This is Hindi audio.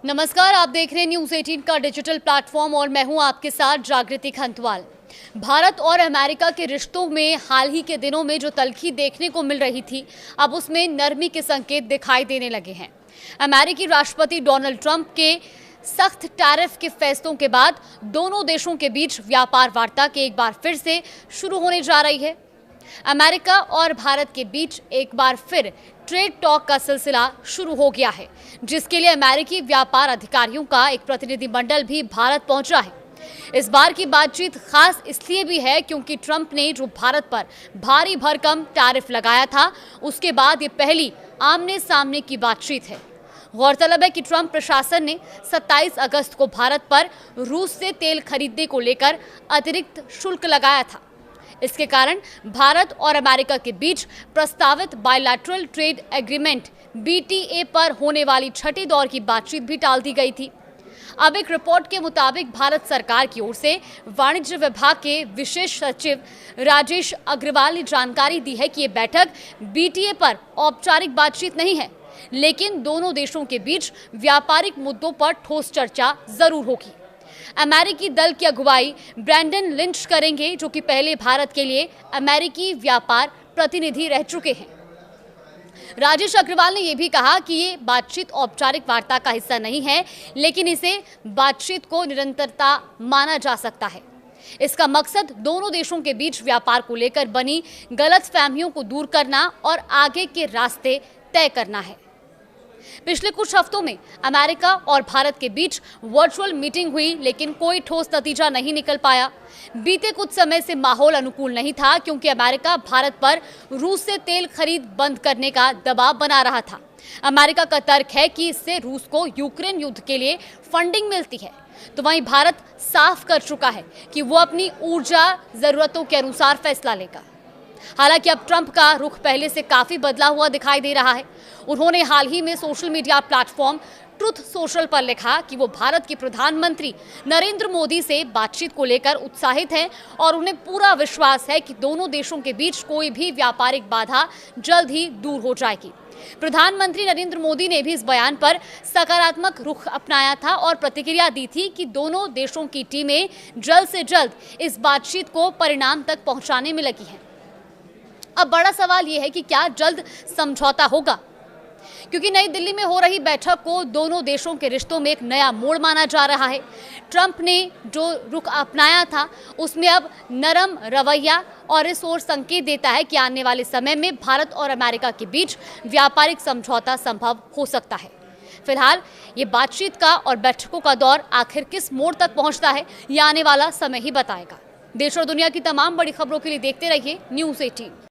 नमस्कार, आप देख रहे हैं न्यूज़ 18 का डिजिटल प्लेटफॉर्म और मैं हूं आपके साथ जागृति खंतवाल। भारत और अमेरिका के रिश्तों में हाल ही के दिनों में जो तल्खी देखने को मिल रही थी, अब उसमें नरमी के संकेत दिखाई देने लगे हैं। अमेरिकी राष्ट्रपति डोनाल्ड ट्रंप के सख्त टैरिफ के फैसलों के बाद दोनों देशों के बीच व्यापार वार्ता के एक बार फिर से शुरू होने जा रही है। अमेरिका और भारत के बीच एक बार फिर ट्रेड टॉक का सिलसिला शुरू हो गया है, जिसके लिए अमेरिकी व्यापार अधिकारियों का एक प्रतिनिधिमंडल भी भारत पहुंचा है। इस बार की बातचीत खास इसलिए भी है क्योंकि ट्रंप ने जो भारत पर भारी भरकम टैरिफ लगाया था, उसके बाद ये पहली आमने सामने की बातचीत है। गौरतलब है कि ट्रंप प्रशासन ने 27 अगस्त को भारत पर रूस से तेल खरीदने को लेकर अतिरिक्त शुल्क लगाया था। इसके कारण भारत और अमेरिका के बीच प्रस्तावित बायलैटरल ट्रेड एग्रीमेंट BTA पर होने वाली छठे दौर की बातचीत भी टाल दी गई थी। अब एक रिपोर्ट के मुताबिक भारत सरकार की ओर से वाणिज्य विभाग के विशेष सचिव राजेश अग्रवाल ने जानकारी दी है कि ये बैठक BTA पर औपचारिक बातचीत नहीं है, लेकिन दोनों देशों के बीच व्यापारिक मुद्दों पर ठोस चर्चा जरूर होगी। अमेरिकी दल की अगुवाई ब्रैंडन लिंच करेंगे, जो कि पहले भारत के लिए अमेरिकी व्यापार प्रतिनिधि रह चुके हैं। राजेश अग्रवाल ने यह भी कहा कि ये बातचीत औपचारिक वार्ता का हिस्सा नहीं है, लेकिन इसे बातचीत को निरंतरता माना जा सकता है। इसका मकसद दोनों देशों के बीच व्यापार को लेकर बनी गलतफहमियों को दूर करना और आगे के रास्ते तय करना है। पिछले कुछ हफ्तों में अमेरिका और भारत के बीच वर्चुअल मीटिंग हुई, लेकिन कोई ठोस नतीजा नहीं निकल पाया। बीते कुछ समय से माहौल अनुकूल नहीं था, क्योंकि अमेरिका भारत पर रूस से तेल खरीद बंद करने का दबाव बना रहा था। अमेरिका का तर्क है कि इससे रूस को यूक्रेन युद्ध के लिए फंडिंग मिलती है, तो वहीं भारत साफ कर चुका है कि वो अपनी ऊर्जा जरूरतों के अनुसार फैसला लेगा। हालांकि अब ट्रंप का रुख पहले से काफी बदला हुआ दिखाई दे रहा है। उन्होंने हाल ही में social media platform truth social पर लिखा कि वो भारत के प्रधानमंत्री नरेंद्र मोदी से बातचीत को लेकर उत्साहित हैं और उन्हें पूरा विश्वास है कि दोनों देशों के बीच कोई भी व्यापारिक बाधा जल्द ही दूर हो जाएगी। प्रधानमंत्री नरेंद्र मोदी ने भी इस बयान पर सकारात्मक रुख अपनाया था और प्रतिक्रिया दी थी कि दोनों देशों की टीमें जल्द से जल्द इस बातचीत को परिणाम तक पहुंचाने में लगी हैं। अब बड़ा सवाल यह है कि क्या जल्द समझौता होगा, क्योंकि नई दिल्ली में हो रही बैठक को दोनों देशों के रिश्तों में एक नया मोड़ माना जा रहा है। ट्रंप ने जो रुख अपनाया था, उसमें अब नरम रवैया और इस ओर संकेत देता है कि आने वाले समय में भारत और अमेरिका के बीच व्यापारिक समझौता संभव हो सकता है। फिलहाल ये बातचीत का और बैठकों का दौर आखिर किस मोड़ तक पहुंचता है, ये आने वाला समय ही बताएगा। देश और दुनिया की तमाम बड़ी खबरों के लिए देखते रहिए न्यूज़ 18।